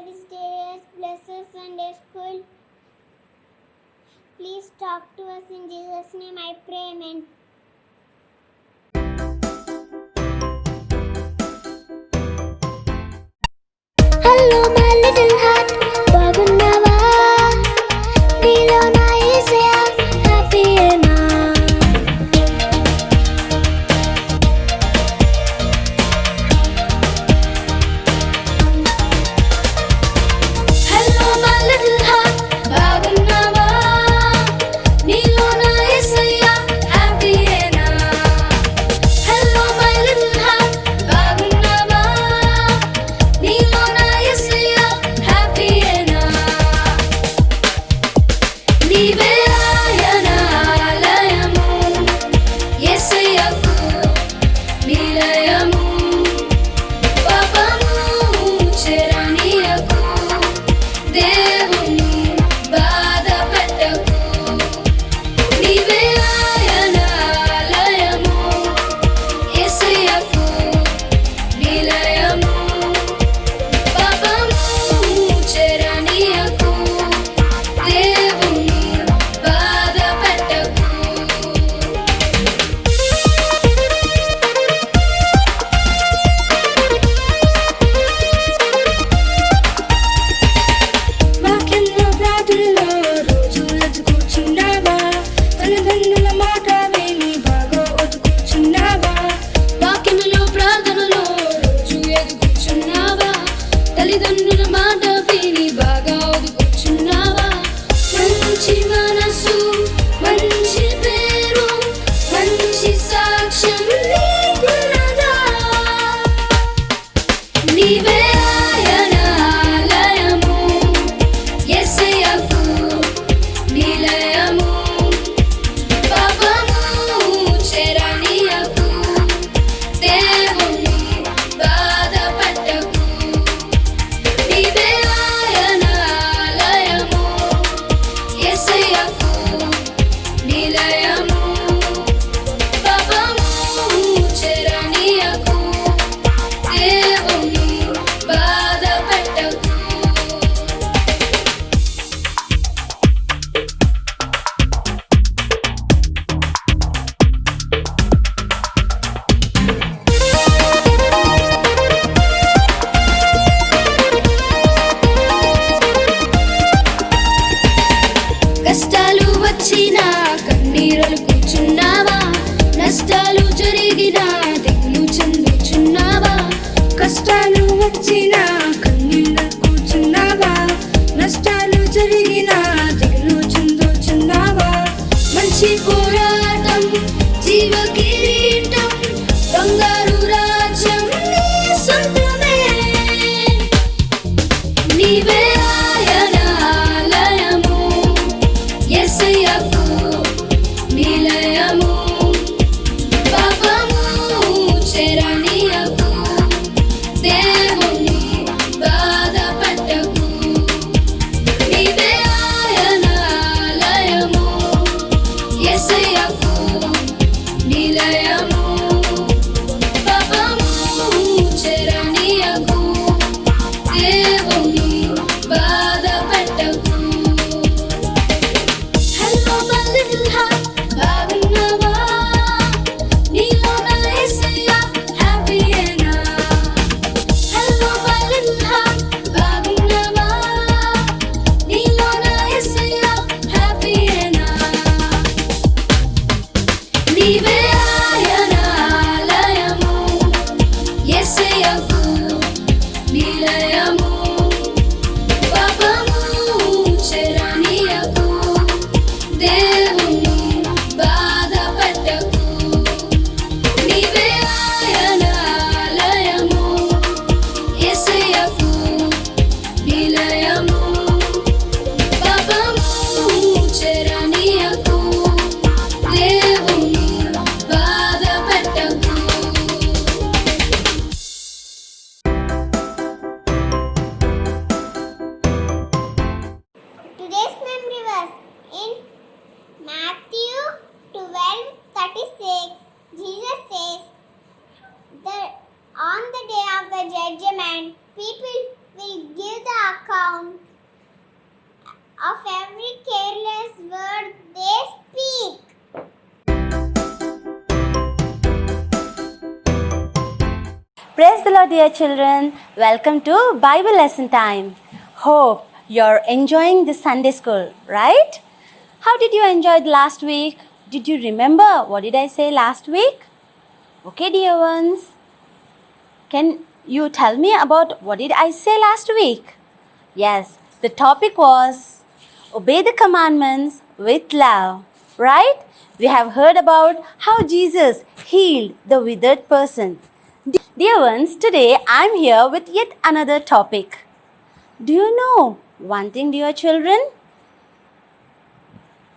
visitors, bless us Sunday school. Please talk to us in Jesus' name. I pray, amen. Hello, my little heart. బాగున్నావా? నీలో నా యేసయ్య హ్యాపీయేనా? Hello, my little heart. బాగున్నావా? నీలో నా యేసయ్య హ్యాపీయేనా? Hello, my little heart. బాగున్నావా? నీలో నా యేసయ్య హ్యాపీయేనా? నీవే ఆయన ఆలయము, యేసయ్యకు నిలయము. పాపము చెరనీయకు, దేవుని బాధ పెట్టకు. నీవే ఆయన ఆలయము, యేసయ్యకు నిలయము. పాపము చెరనీయకు, దేవుని బాధ పెట్టకు. వాక్యంలో ప్రార్థనలో రోజు ఎదుగుచున్నావా? తల్లిదండ్రుల మాట విని బాగా ఒదుకుచున్నావా? వాక్యంలో ప్రార్థనలో రోజు ఎదుగుచున్నావా? తల్లిదండ్రుల మాట విని బాగా ఒదుకుచున్నావా? మంచి మనసు, మంచి పేరు, మంచి సాక్ష్యం నీకున్నదా? నీవే ఆయన ఆలయము, యేసయ్యకు నిలయము. పాపము చెరనీయకు, దేవుని బాధ పెట్టకు. నీవే ఆయన ఆలయము, యేసయ్యకు నిలయము. పాపము చెరనీయకు, దేవుని బాధ పెట్టకు. కష్టాలు వచ్చినా కన్నీరులు కూర్చున్నావా? నష్టాలు జరిగినా దిగులు చెందుచున్నావా? కష్టాలు వచ్చినా కన్నీళ్ళు కూర్చున్నావా? నష్టాలు జరిగినా దిగులు చెందుచున్నావా? మంచి పోరాటం, జీవ కిరీటం, బంగారు రాజ్యం నీ సొంతమే. నీవే ఆయన ఆలయము, యేసయ్యకు నిలయము. పాపము చెరనీయకు, దేవుని బాధ పెట్టకు. నీవే ఆయన ఆలయము, యేసయ్యకు నిలయము. పాపము చెరనీయకు, దేవుని బాధ పెట్టకు. Hello, my little heart. బాగున్నావా? నీలో నా యేసయ్య హ్యాపీయేనా? Hello, my little heart. బాగున్నావా? నీలో నా యేసయ్య హ్యాపీయేనా? నీవే ఆయన ఆలయము, యేసయ్యకు నిలయము. పాపము చెరనీయకు, దేవుని బాధ పెట్టకు. నీవే ఆయన ఆలయము, యేసయ్యకు నిలయము. పాపము చెరనీయకు, దేవుని బాధ పెట్టకు. Today's memory verse in Matthew 12:36. Jesus says that on the day of the judgment, people will give the of every careless word they speak. Praise the Lord, dear children. Welcome to Bible lesson time. Hope you're enjoying the Sunday school, right? How did you enjoy the last week? Did you remember what did I say last week? Okay, dear ones. Can you tell me about what did I say last week? Yes, the topic was obey the commandments with love, right? We have heard about how Jesus healed the withered person. Dear ones, today I am here with yet another topic. Do you know one thing, dear children?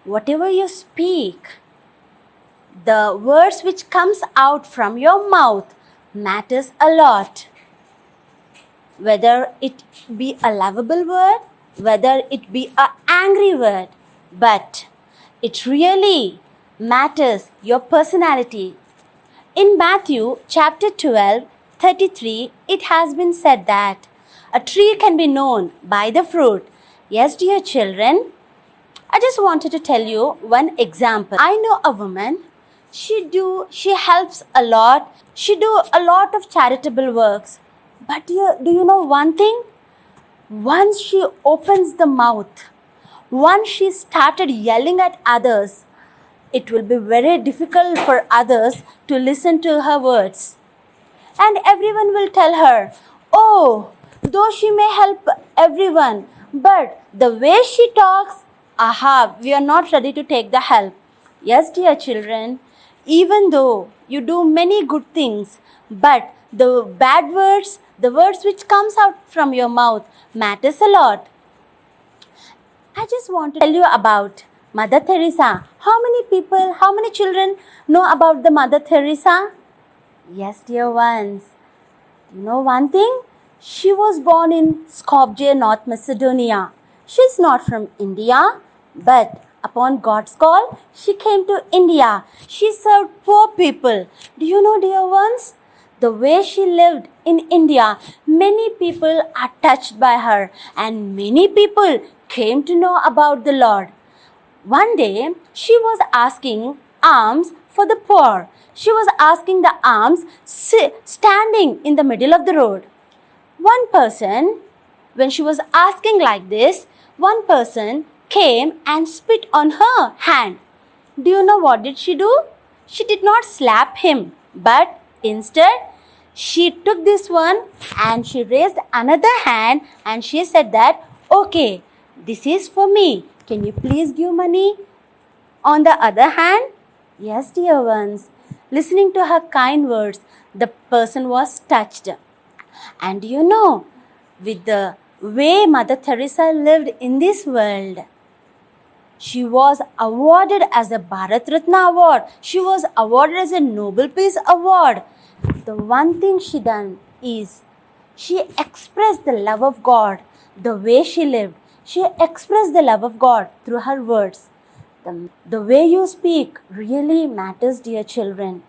Whatever you speak, the words which comes out from your mouth matters a lot. Whether it be a lovable word, whether it be an angry word, but it really matters your personality. In Matthew chapter 12, 33, it has been said that a tree can be known by the fruit. Yes, dear children, I just wanted to tell you one example. I know a woman, she helps a lot, she do a lot of charitable works. But do you know one thing? Once she opens the mouth, once she started yelling at others, it will be very difficult for others to listen to her words. And everyone will tell her, oh, though she may help everyone, but the way she talks, we are not ready to take the help. Yes, dear children, even though you do many good things, but the bad words, the words which comes out from your mouth matters a lot. I just want to tell you about Mother Teresa. How many children know about the Mother Teresa? Yes, dear ones. You know one thing? She was born in Skopje, North Macedonia. She's not from India, but upon God's call, she came to India. She served poor people. Do you know, dear ones? The way she lived in India, many people are touched by her and many people came to know about the Lord. One day, she was asking alms for the poor. She was asking the alms standing in the middle of the road. One person, when she was asking like this, one person came and spit on her hand. Do you know what did she do? She did not slap him, but instead, she took this one and she raised another hand and she said that, okay, this is for me. Can you please give money? On the other hand, yes, dear ones, listening to her kind words, the person was touched. And you know, with the way Mother Teresa lived in this world, she was awarded as a Bharat Ratna award. She was awarded as a Nobel Peace Award. The one thing she done is she expressed the love of God the way she lived. She expressed the love of God through her words. The way you speak really matters, dear children.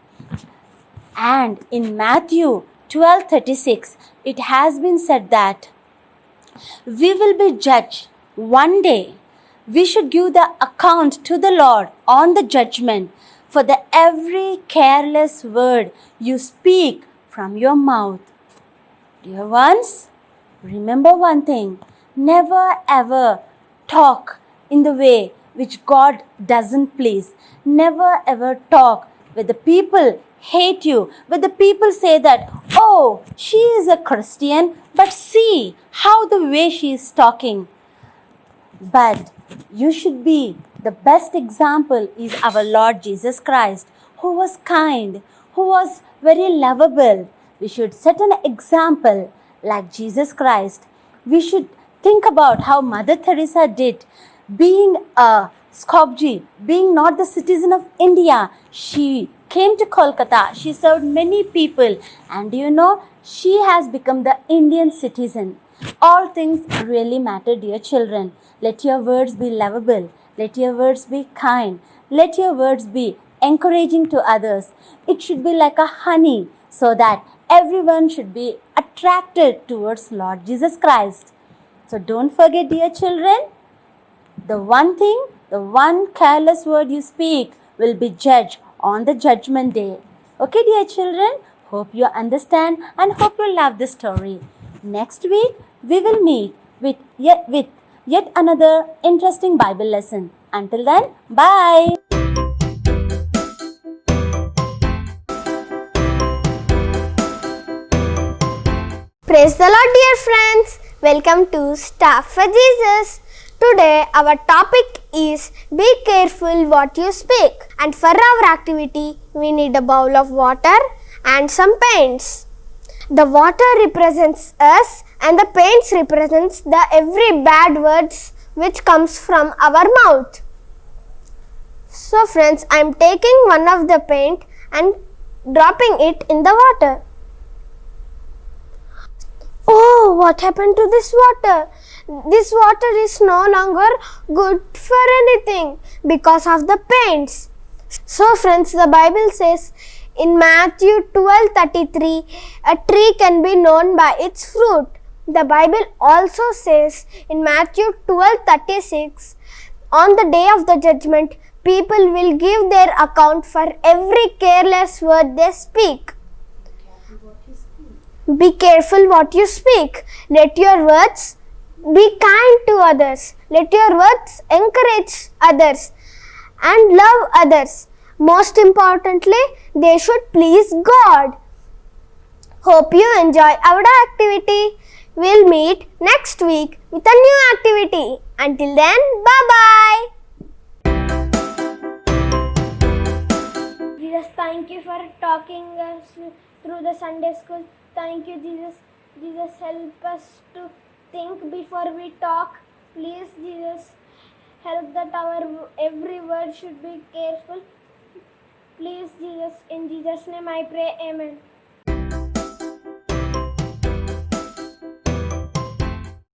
And in Matthew 12:36, it has been said that we will be judged one day. We should give the account to the Lord on the judgment for the every careless word you speak from your mouth. Dear ones, remember one thing. Never ever talk in the way which God doesn't please. Never ever talk where the people hate you, where the people say that, oh, she is a Christian, but see how the way she is talking. But you should be, the best example is our Lord Jesus Christ, who was kind, who was very lovable. We should set an example like Jesus Christ. We should think about how Mother Teresa did. Being a Skopje, being not the citizen of India, she came to Kolkata. She served many people. And you know, she has become the Indian citizen. All things really matter, dear children. Let your words be lovable. Let your words be kind. Let your words be encouraging to others. It should be like a honey so that everyone should be attracted towards Lord Jesus Christ. So don't forget, dear children, The one careless word you speak will be judged on the judgment day. Okay, dear children, hope you understand and hope you love this story. Next week, we will meet with yet another interesting Bible lesson. Until then, bye. Praise the Lord, dear friends. Welcome to Staff for Jesus. Today, our topic is be careful what you speak. And for our activity, we need a bowl of water and some paints. The water represents us and the paints represents the every bad words which comes from our mouth. So friends, I am taking one of the paint and dropping it in the water. Oh, what happened to this water? This water is no longer good for anything because of the paints. So friends, the Bible says in Matthew 12:33, a tree can be known by its fruit. The Bible also says in Matthew 12:36, on the day of the judgment, people will give their account for every careless word they speak. Be careful what you speak. Let your words be kind to others. Let your words encourage others and love others. Most importantly, they should please God. Hope you enjoy our activity. We'll meet next week with a new activity. Until then, bye-bye. Jesus, thank you for talking us through the Sunday school. Thank you, Jesus. Jesus, help us to think before we talk. Please, Jesus, help that our every word should be careful. Please, Jesus, in Jesus' name I pray, amen.